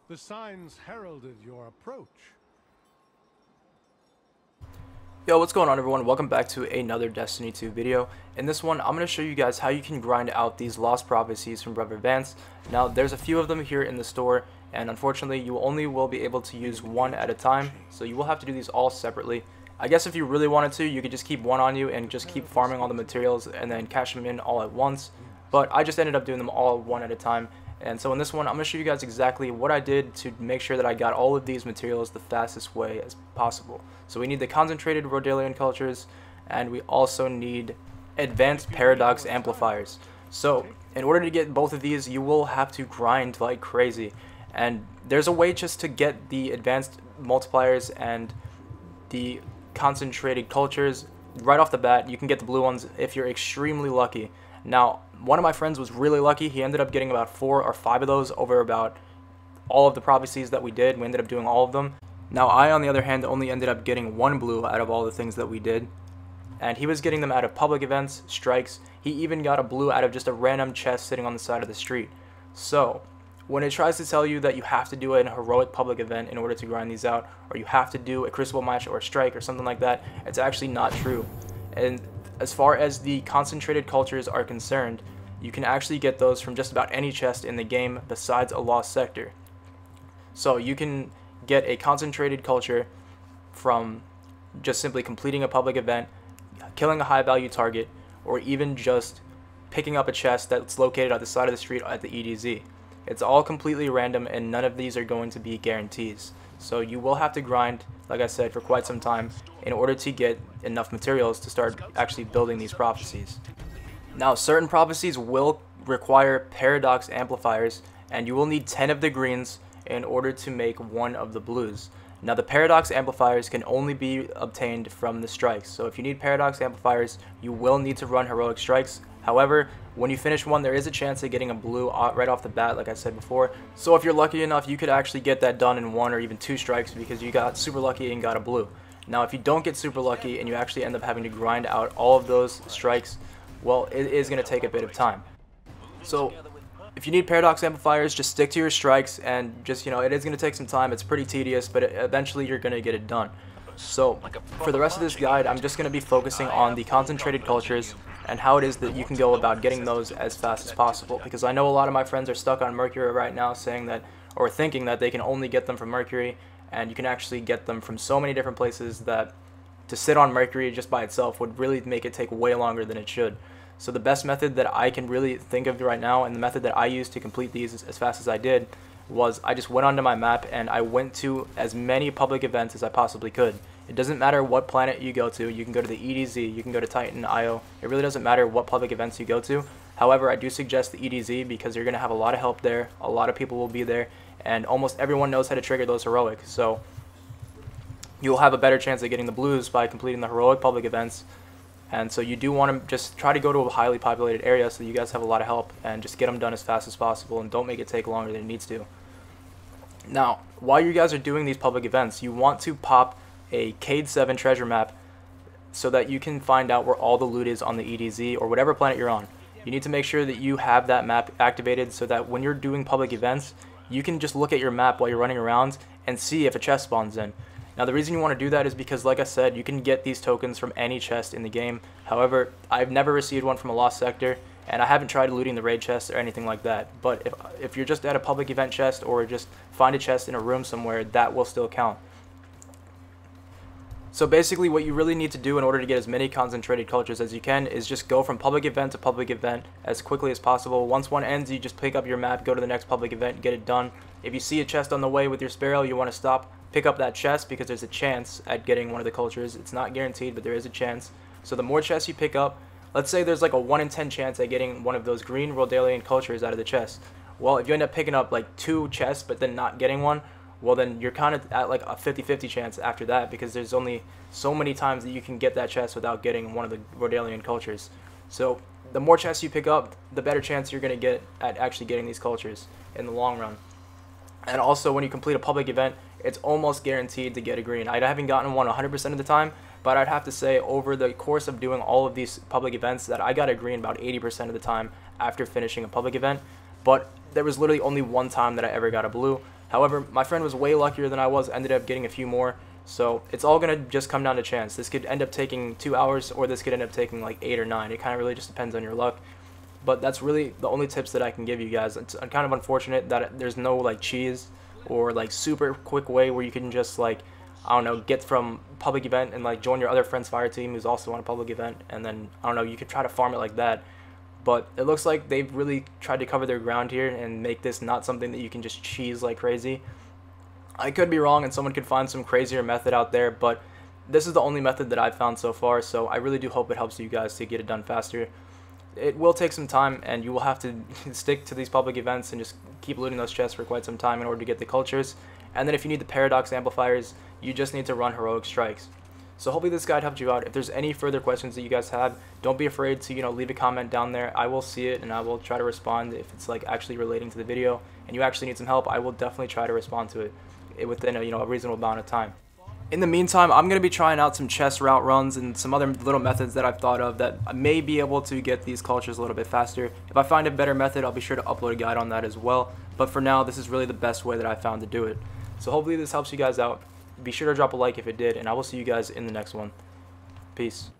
The signs heralded your approach. Yo, what's going on everyone? Welcome back to another Destiny 2 video. In this one, I'm going to show you guys how you can grind out these lost prophecies from Brother Vance. Now, there's a few of them here in the store, and unfortunately, you only will be able to use one at a time, so you will have to do these all separately. I guess if you really wanted to, you could just keep one on you and just keep farming all the materials and then cash them in all at once, but I just ended up doing them all one at a time. And so in this one, I'm going to show you guys exactly what I did to make sure that I got all of these materials the fastest way as possible. So we need the concentrated Radiolarian cultures, and we also need advanced paradox amplifiers. So in order to get both of these, you will have to grind like crazy. And there's a way just to get the advanced multipliers and the concentrated cultures right off the bat. You can get the blue ones if you're extremely lucky. Now, one of my friends was really lucky. He ended up getting about 4 or 5 of those over about all of the prophecies that we did. We ended up doing all of them. Now, I, on the other hand, only ended up getting 1 blue out of all the things that we did. And he was getting them out of public events, strikes. He even got a blue out of just a random chest sitting on the side of the street. So, when it tries to tell you that you have to do a heroic public event in order to grind these out, or you have to do a crucible match or a strike or something like that, it's actually not true. And as far as the concentrated cultures are concerned, you can actually get those from just about any chest in the game besides a lost sector. So you can get a concentrated culture from just simply completing a public event, killing a high value target, or even just picking up a chest that's located at the side of the street at the EDZ. It's all completely random, and none of these are going to be guarantees. So you will have to grind, like I said, for quite some time in order to get enough materials to start actually building these prophecies. Now, certain prophecies will require paradox amplifiers, and you will need 10 of the greens in order to make 1 of the blues. Now, the paradox amplifiers can only be obtained from the strikes. So if you need paradox amplifiers, you will need to run heroic strikes. However, when you finish one, there is a chance of getting a blue right off the bat, like I said before. So if you're lucky enough, you could actually get that done in 1 or even 2 strikes because you got super lucky and got a blue. Now, if you don't get super lucky and you actually end up having to grind out all of those strikes, well, it is going to take a bit of time. So if you need paradox amplifiers, just stick to your strikes, and just, it is going to take some time. It's pretty tedious, but eventually you're going to get it done. So for the rest of this guide, I'm just going to be focusing on the concentrated cultures and how it is that you can go about getting those as fast as possible, because I know a lot of my friends are stuck on Mercury right now, saying that, or thinking that they can only get them from Mercury, and you can actually get them from so many different places that to sit on Mercury just by itself would really make it take way longer than it should. So the best method that I can really think of right now, and the method that I used to complete these as fast as I did, was I just went onto my map and I went to as many public events as I possibly could. It doesn't matter what planet you go to. You can go to the EDZ, you can go to Titan, IO. It really doesn't matter what public events you go to. However, I do suggest the EDZ because you're going to have a lot of help there. A lot of people will be there, and almost everyone knows how to trigger those heroic. So you'll have a better chance of getting the blues by completing the heroic public events. And so you do want to just try to go to a highly populated area so you guys have a lot of help, and just get them done as fast as possible, and don't make it take longer than it needs to. Now, while you guys are doing these public events, you want to pop a Cade 7 treasure map so that you can find out where all the loot is on the EDZ or whatever planet you're on. You need to make sure that you have that map activated so that when you're doing public events, you can just look at your map while you're running around and see if a chest spawns in. Now, the reason you want to do that is because, like I said, you can get these tokens from any chest in the game. However, I've never received one from a lost sector, and I haven't tried looting the raid chest or anything like that. But if you're just at a public event chest, or just find a chest in a room somewhere, that will still count. So basically, what you really need to do in order to get as many concentrated cultures as you can is just go from public event to public event as quickly as possible. Once one ends, you just pick up your map, go to the next public event, get it done. If you see a chest on the way with your sparrow, you want to stop, pick up that chest, because there's a chance at getting one of the cultures. It's not guaranteed, but there is a chance. So the more chests you pick up, let's say there's like a 1 in 10 chance at getting one of those green Radiolarian cultures out of the chest. Well, if you end up picking up like 2 chests but then not getting one, well, then you're kind of at like a 50-50 chance after that, because there's only so many times that you can get that chest without getting one of the Radiolarian cultures. So the more chests you pick up, the better chance you're going to get at actually getting these cultures in the long run. And also, when you complete a public event, it's almost guaranteed to get a green. I haven't gotten one 100% of the time, but I'd have to say over the course of doing all of these public events that I got a green about 80% of the time after finishing a public event. But there was literally only one time that I ever got a blue, However, my friend was way luckier than I was, ended up getting a few more. So it's all going to just come down to chance. This could end up taking 2 hours, or this could end up taking like 8 or 9. It kind of really just depends on your luck. But that's really the only tips that I can give you guys. It's kind of unfortunate that there's no like cheese or like super quick way where you can just like, I don't know, get from public event and like join your other friend's fire team who's also on a public event, and then I don't know, you could try to farm it like that. But it looks like they've really tried to cover their ground here and make this not something that you can just cheese like crazy. I could be wrong and someone could find some crazier method out there, but this is the only method that I've found so far, so I really do hope it helps you guys to get it done faster. It will take some time, and you will have to stick to these public events and just keep looting those chests for quite some time in order to get the cultures. And then if you need the paradox amplifiers, you just need to run heroic strikes. So hopefully this guide helped you out. If there's any further questions that you guys have, don't be afraid to leave a comment down there. I will see it and I will try to respond. If it's like actually relating to the video and you actually need some help, I will definitely try to respond to it within a reasonable amount of time. In the meantime, I'm going to be trying out some chest route runs and some other little methods that I've thought of that may be able to get these cultures a little bit faster. If I find a better method, I'll be sure to upload a guide on that as well. But for now, this is really the best way that I found to do it. So hopefully this helps you guys out. Be sure to drop a like if it did, and I will see you guys in the next one. Peace.